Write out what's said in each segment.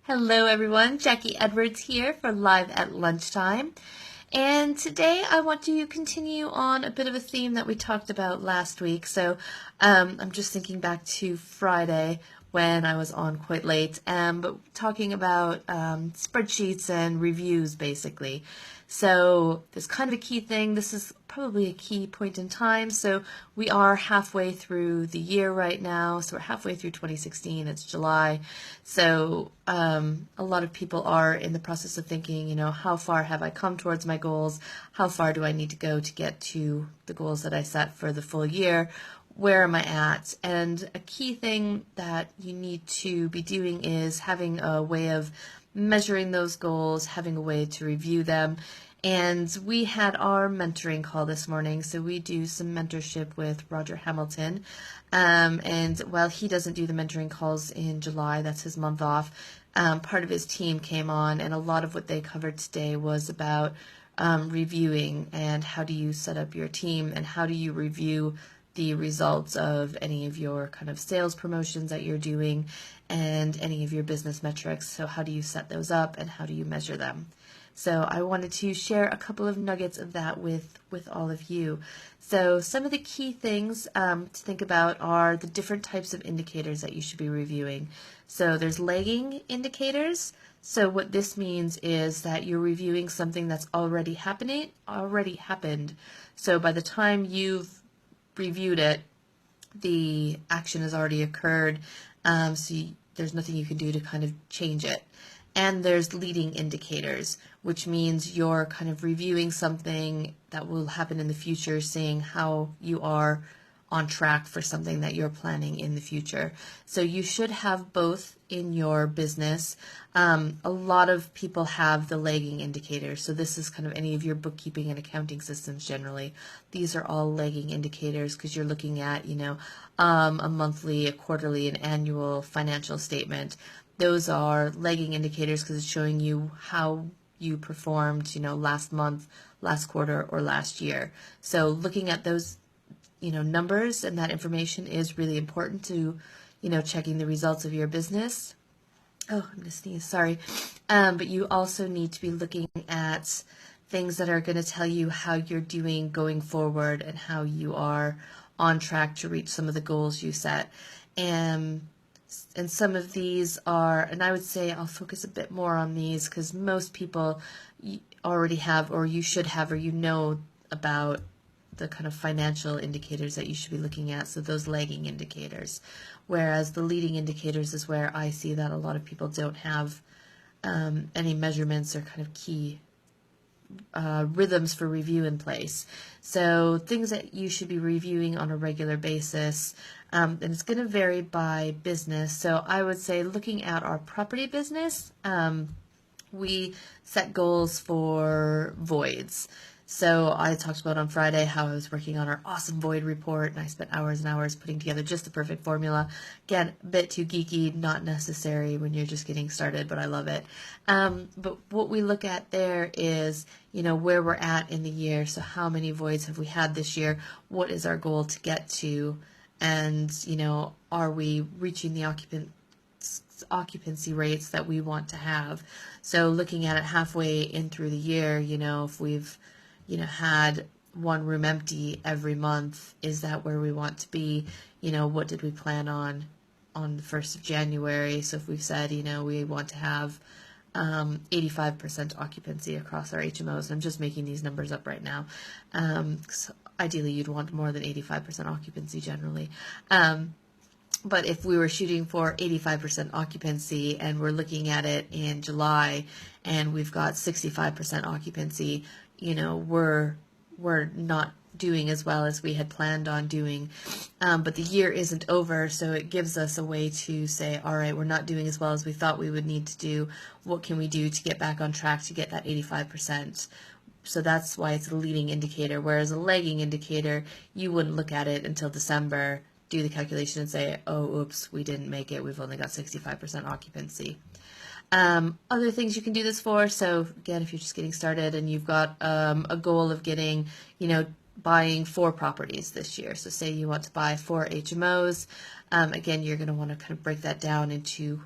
Hello everyone, Jacquie Edwards here for Live at Lunchtime. And today I want to continue on a bit of a theme that we talked about last week. So I'm just thinking back to Friday when I was on quite late, but talking about spreadsheets and reviews basically. So there's kind of a key thing. This is probably a key point in time. So we are halfway through the year right now. So we're halfway through 2016. It's July. So a lot of people are in the process of thinking, how far have I come towards my goals? How far do I need to go to get to the goals that I set for the full year? Where am I at? And a key thing that you need to be doing is having a way of measuring those goals, having a way to review them. And we had our mentoring call this morning, so we do some mentorship with Roger Hamilton. And while he doesn't do the mentoring calls in July, that's his month off, part of his team came on, and a lot of what they covered today was about reviewing and how do you set up your team and how do you review the results of any of your kind of sales promotions that you're doing and any of your business metrics. So how do you set those up and how do you measure them? So I wanted to share a couple of nuggets of that with all of you. So some of the key things to think about are the different types of indicators that you should be reviewing. So there's lagging indicators. So what this means is that you're reviewing something that's already happened. So by the time you've reviewed it, the action has already occurred, there's nothing you can do to kind of change it. And there's leading indicators, which means you're kind of reviewing something that will happen in the future, seeing how you are on track for something that you're planning in the future. So you should have both in your business. A lot of people have the lagging indicators. So this is kind of any of your bookkeeping and accounting systems generally. These are all lagging indicators because you're looking at, a monthly, a quarterly, an annual financial statement. Those are lagging indicators because it's showing you how you performed, last month, last quarter, or last year. So looking at those numbers and that information is really important to, checking the results of your business. Oh, I'm going to sneeze, sorry. But you also need to be looking at things that are going to tell you how you're doing going forward and how you are on track to reach some of the goals you set. And some of these are, and I would say I'll focus a bit more on these because most people already have, or you should have, or about the kind of financial indicators that you should be looking at, so those lagging indicators. Whereas the leading indicators is where I see that a lot of people don't have any measurements or kind of key rhythms for review in place. So things that you should be reviewing on a regular basis, and it's going to vary by business. So I would say looking at our property business, we set goals for voids. So I talked about on Friday how I was working on our awesome void report, and I spent hours and hours putting together just the perfect formula. Again, a bit too geeky, not necessary when you're just getting started, but I love it. But what we look at there is, where we're at in the year. So how many voids have we had this year? What is our goal to get to? And, are we reaching the occupancy rates that we want to have? So looking at it halfway in through the year, if we've had one room empty every month, is that where we want to be? What did we plan on the 1st of January? So if we've said, we want to have 85% occupancy across our HMOs, and I'm just making these numbers up right now. So ideally, you'd want more than 85% occupancy generally. But if we were shooting for 85% occupancy and we're looking at it in July and we've got 65% occupancy, we're not doing as well as we had planned on doing. But the year isn't over, so it gives us a way to say, all right, we're not doing as well as we thought we would need to do. What can we do to get back on track to get that 85%? So that's why it's a leading indicator, whereas a lagging indicator, you wouldn't look at it until December, do the calculation and say, oh, oops, we didn't make it. We've only got 65% occupancy. Other things you can do this for. So again, if you're just getting started and you've got a goal of getting, buying 4 properties this year. So say you want to buy 4 HMOs. Again, you're going to want to kind of break that down into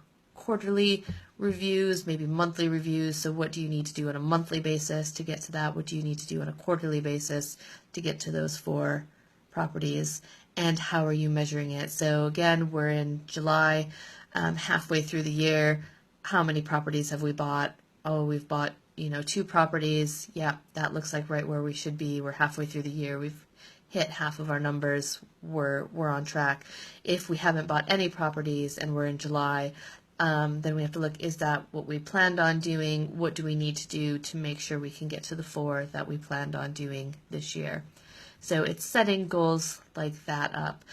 quarterly reviews, maybe monthly reviews. So what do you need to do on a monthly basis to get to that? What do you need to do on a quarterly basis to get to those 4 properties? And how are you measuring it? So again, we're in July, halfway through the year. How many properties have we bought? Oh, we've bought, 2 properties. Yeah, that looks like right where we should be. We're halfway through the year. We've hit half of our numbers. We're on track. If we haven't bought any properties and we're in July, then we have to look, is that what we planned on doing? What do we need to do to make sure we can get to the 4 that we planned on doing this year? So it's setting goals like that up.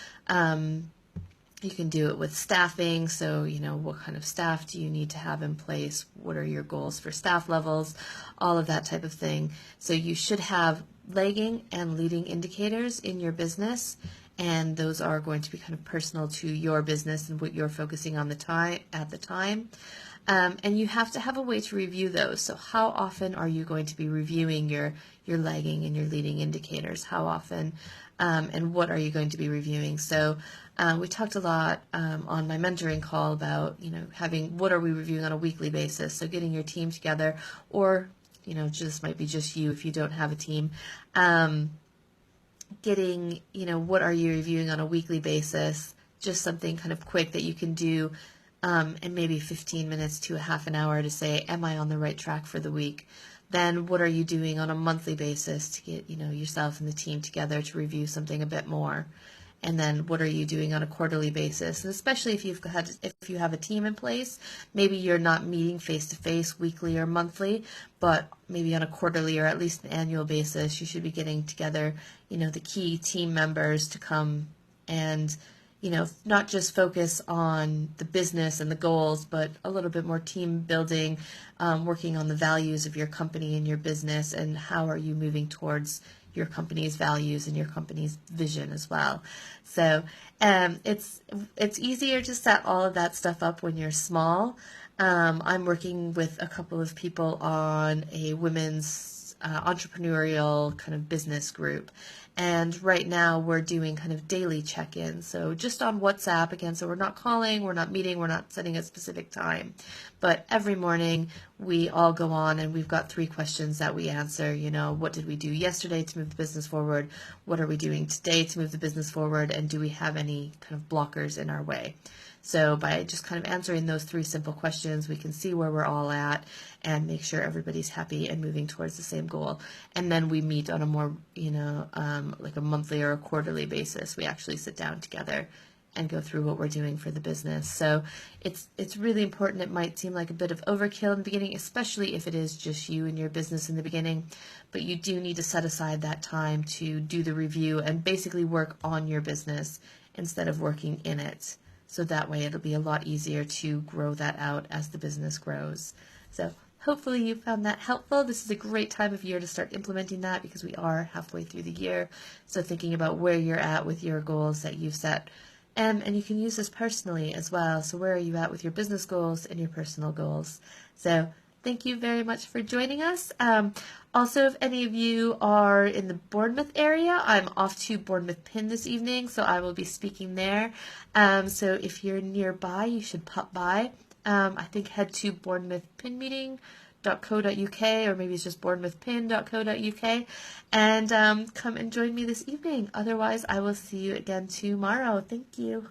You can do it with staffing. So, what kind of staff do you need to have in place? What are your goals for staff levels? All of that type of thing. So you should have lagging and leading indicators in your business, and those are going to be kind of personal to your business and what you're focusing on at the time. And you have to have a way to review those. So how often are you going to be reviewing your lagging and your leading indicators? How often, and what are you going to be reviewing? So we talked a lot on my mentoring call about, having what are we reviewing on a weekly basis. So getting your team together, or, just might be just you if you don't have a team. Getting, what are you reviewing on a weekly basis? Just something kind of quick that you can do in maybe 15 minutes to a half an hour to say, am I on the right track for the week? Then what are you doing on a monthly basis to get, yourself and the team together to review something a bit more? And then what are you doing on a quarterly basis? And especially if you have a team in place, maybe you're not meeting face to face weekly or monthly, but maybe on a quarterly or at least an annual basis, you should be getting together, the key team members to come and, not just focus on the business and the goals, but a little bit more team building, working on the values of your company and your business, and how are you moving towards your company's values and your company's vision as well. So it's easier to set all of that stuff up when you're small. I'm working with a couple of people on a women's entrepreneurial kind of business group. And right now we're doing kind of daily check-ins. So just on WhatsApp again, so we're not calling, we're not meeting, we're not setting a specific time. But every morning we all go on and we've got 3 questions that we answer. What did we do yesterday to move the business forward? What are we doing today to move the business forward? And do we have any kind of blockers in our way? So by just kind of answering those 3 simple questions, we can see where we're all at and make sure everybody's happy and moving towards the same goal. And then we meet on a more, like a monthly or a quarterly basis. We actually sit down together and go through what we're doing for the business. So it's really important. It might seem like a bit of overkill in the beginning, especially if it is just you and your business in the beginning, but you do need to set aside that time to do the review and basically work on your business instead of working in it. So that way it'll be a lot easier to grow that out as the business grows. So hopefully you found that helpful. This is a great time of year to start implementing that because we are halfway through the year. So thinking about where you're at with your goals that you've set. And you can use this personally as well. So where are you at with your business goals and your personal goals? So thank you very much for joining us. Also, if any of you are in the Bournemouth area, I'm off to Bournemouth Pin this evening, so I will be speaking there. So if you're nearby, you should pop by. I think head to bournemouthpinmeeting.co.uk, or maybe it's just bournemouthpin.co.uk, and come and join me this evening. Otherwise, I will see you again tomorrow. Thank you.